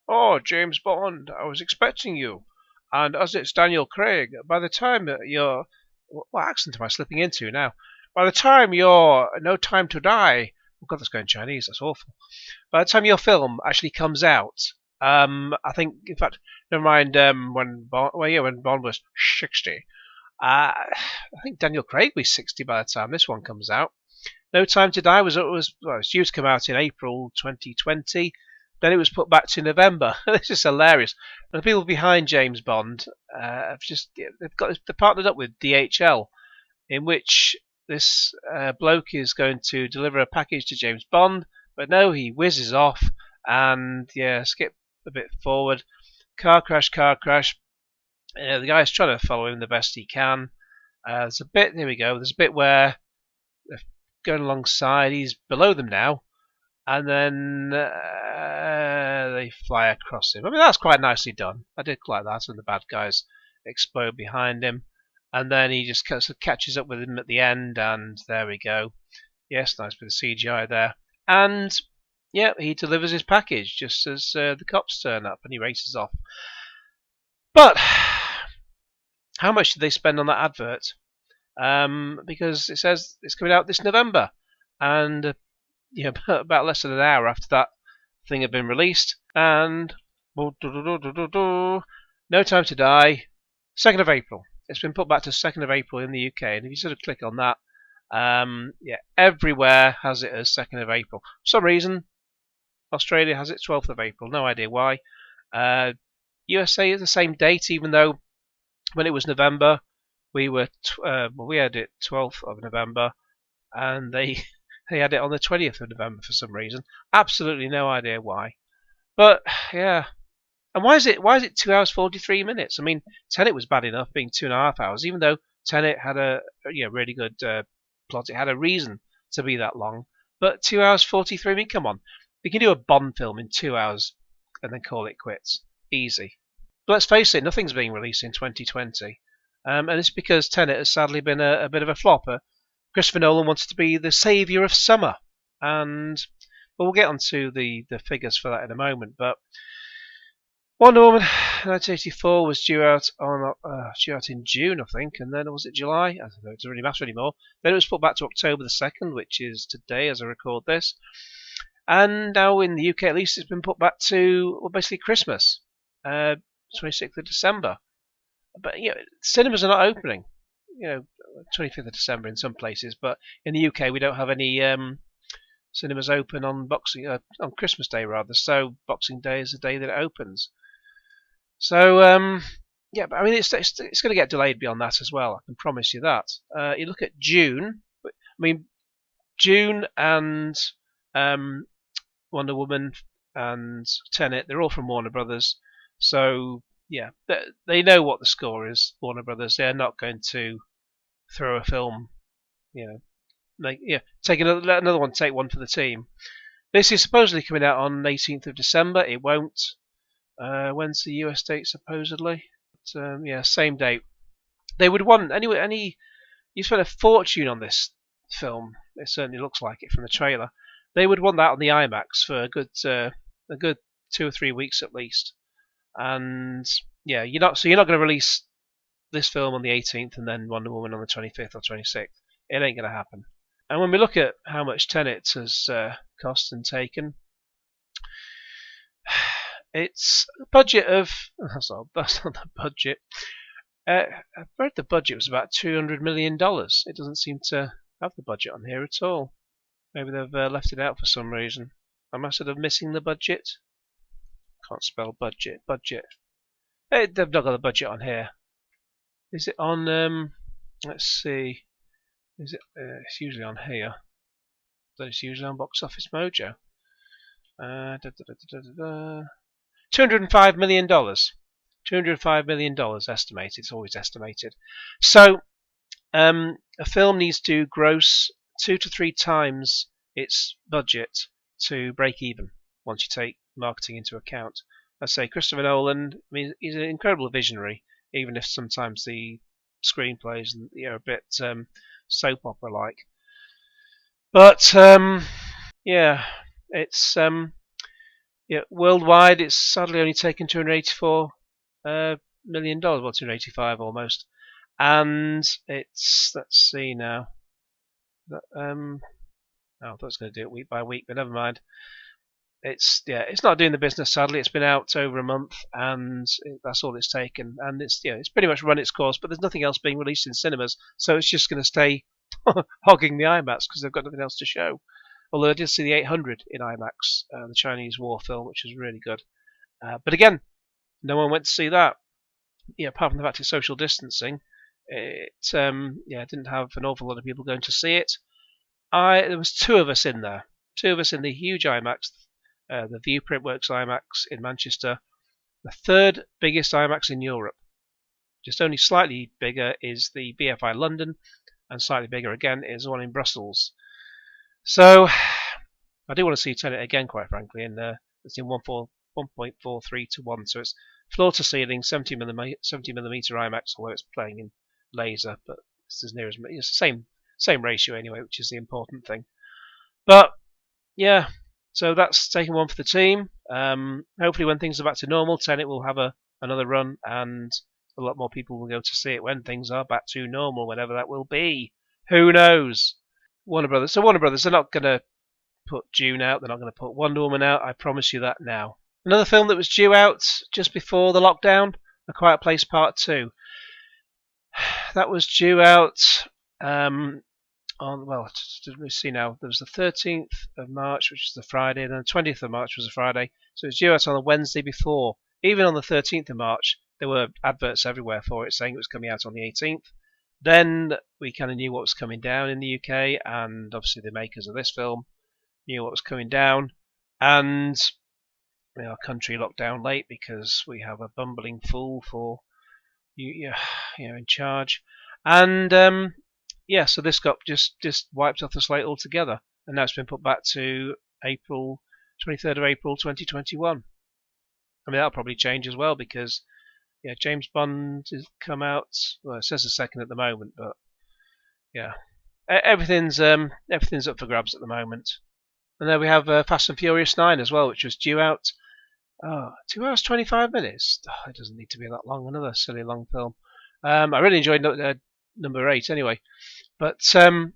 "Oh, James Bond, I was expecting you. And as it's Daniel Craig, by the time that you're... What accent am I slipping into now? By the time you're No Time to Die... Oh God, that's going Chinese, that's awful. By the time your film actually comes out, I think, in fact, never mind when Bond was 60. I think Daniel Craig was 60 by the time this one comes out. No Time to Die was due to come out in April 2020. Then it was put back to November. This is hilarious. And the people behind James Bond they've partnered up with DHL, in which this bloke is going to deliver a package to James Bond, but no, he whizzes off and skip a bit forward. Car crash. The guy's trying to follow him the best he can. There's a bit. Here we go. There's a bit where they're going alongside. He's below them now, and then they fly across him. I mean, that's quite nicely done. I did like that, and the bad guys explode behind him, and then he just catches up with him at the end, and there we go. Yes, nice bit of CGI there, and yeah, he delivers his package just as the cops turn up, and he races off. But how much did they spend on that advert? Because it says it's coming out this November, and about less than an hour after that thing had been released, and No Time to Die, 2nd of April. It's been put back to 2nd of April in the UK, and if you sort of click on that, everywhere has it as 2nd of April. For some reason, Australia has it 12th of April. No idea why. USA is the same date, even though when it was November, we had it 12th of November, and they had it on the 20th of November for some reason. Absolutely no idea why. But yeah, and why is it 2 hours 43 minutes? I mean, Tenet was bad enough being 2.5 hours, even though Tenet had a really good plot. It had a reason to be that long. But 2 hours 43 minutes. Come on, we can do a Bond film in 2 hours and then call it quits. Easy. But let's face it, nothing's being released in 2020. And it's because Tenet has sadly been a bit of a flop. Christopher Nolan wanted to be the saviour of summer. And we'll get onto the figures for that in a moment. But Wonder Woman 1984 was due out in June, I think. And then was it July? I don't know, it doesn't really matter anymore. Then it was put back to October the 2nd, which is today as I record this. And now in the UK at least, it's been put back to basically Christmas. 26th of December. But cinemas are not opening. 25th of December in some places, but in the UK we don't have any cinemas open on on Christmas Day rather. So Boxing Day is the day that it opens. So but I mean it's going to get delayed beyond that as well. I can promise you that. You look at June. I mean June and Wonder Woman and Tenet. They're all from Warner Brothers. So, yeah, they know what the score is, Warner Brothers. They're not going to throw a film, take another one, take one for the team. This is supposedly coming out on 18th of December. It won't. When's the US date, supposedly? But, same date. They would want, anyway, you spent a fortune on this film. It certainly looks like it from the trailer. They would want that on the IMAX for a good 2 or 3 weeks at least. And you're not going to release this film on the 18th and then Wonder Woman on the 25th or 26th. It ain't going to happen. And when we look at how much Tenet has cost and taken, it's a budget of that's not the budget. I read the budget was about $200 million. It doesn't seem to have the budget on here at all. Maybe they've left it out for some reason. Am I sort of missing the budget? Can't spell budget. Hey, they've not got the budget on here. Is it on? Let's see. Is it? It's usually on here. But it's usually on Box Office Mojo. $205 million. $205 million estimated. It's always estimated. So, a film needs to gross 2 to 3 times its budget to break even once you take marketing into account. I say Christopher Nolan, I mean, he's an incredible visionary, even if sometimes the screenplays are a bit soap opera like. But it's Yeah, worldwide, it's sadly only taken $284 million, well, 285 almost. And it's, let's see now. Oh, I thought it was going to do it week by week, but never mind. It's not doing the business. Sadly, it's been out over a month, and that's all it's taken. And it's pretty much run its course. But there's nothing else being released in cinemas, so it's just going to stay hogging the IMAX because they've got nothing else to show. Although I did see the 800 in IMAX, the Chinese war film, which was really good. But again, no one went to see that. Apart from the fact it's social distancing, it didn't have an awful lot of people going to see it. There was two of us in there, two of us in the huge IMAX, the Viewprintworks IMAX in Manchester, the third biggest IMAX in Europe. Just only slightly bigger is the BFI London, and slightly bigger again is the one in Brussels. So I do want to see Tenet again, quite frankly, and it's in 1.43 to 1, so it's floor to ceiling, 70mm IMAX, although it's playing in laser, but it's as near as it's the same ratio anyway, which is the important thing. But yeah, so that's taking one for the team. Hopefully, when things are back to normal, Tenet will have another run, and a lot more people will go to see it when things are back to normal, whenever that will be. Who knows? Warner Brothers. So Warner Brothers, they're not going to put Dune out. They're not going to put Wonder Woman out. I promise you that now. Another film that was due out just before the lockdown, A Quiet Place Part 2. That was due out did we see now? There was the 13th of March, which is the Friday, and then the 20th of March was a Friday. So it was due out on the Wednesday before. Even on the 13th of March, there were adverts everywhere for it saying it was coming out on the 18th. Then we kind of knew what was coming down in the UK, and obviously the makers of this film knew what was coming down. And our country locked down late because we have a bumbling fool for in charge. And so this got just wiped off the slate altogether, and now it's been put back to April 23rd of April 2021. I mean, that'll probably change as well because James Bond has come out. Well, it says the second at the moment, but everything's up for grabs at the moment. And then we have Fast and Furious 9 as well, which was due out 2 hours 25 minutes. It doesn't need to be that long. Another silly long film. I really enjoyed number 8 anyway. But the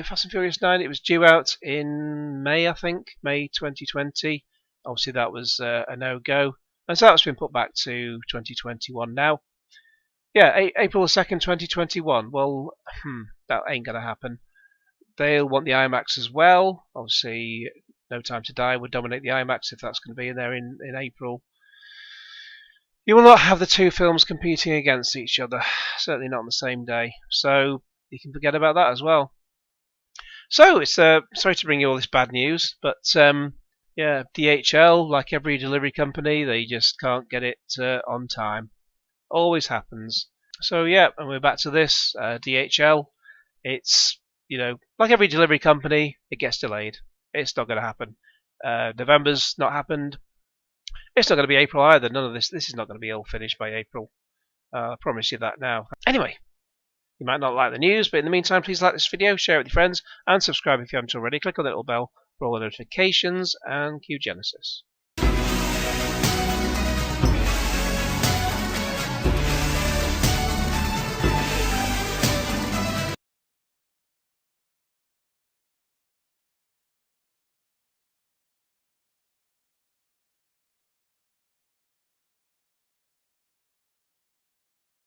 Fast and Furious 9, it was due out in May, I think, May 2020. Obviously, that was a no-go. And so that's been put back to 2021 now. April 2nd, 2021. Well, that ain't going to happen. They'll want the IMAX as well. Obviously, No Time to Die would dominate the IMAX if that's going to be in there in April. You will not have the two films competing against each other, certainly not on the same day. So you can forget about that as well. So it's sorry to bring you all this bad news, but DHL, like every delivery company, they just can't get it on time. Always happens. So and we're back to this DHL. It's like every delivery company, it gets delayed. It's not going to happen. November's not happened. It's not going to be April either. None of this. This is not going to be all finished by April. I promise you that now. Anyway, you might not like the news, but in the meantime, please like this video, share it with your friends, and subscribe if you haven't already. Click on the little bell for all the notifications, and cue Genesis.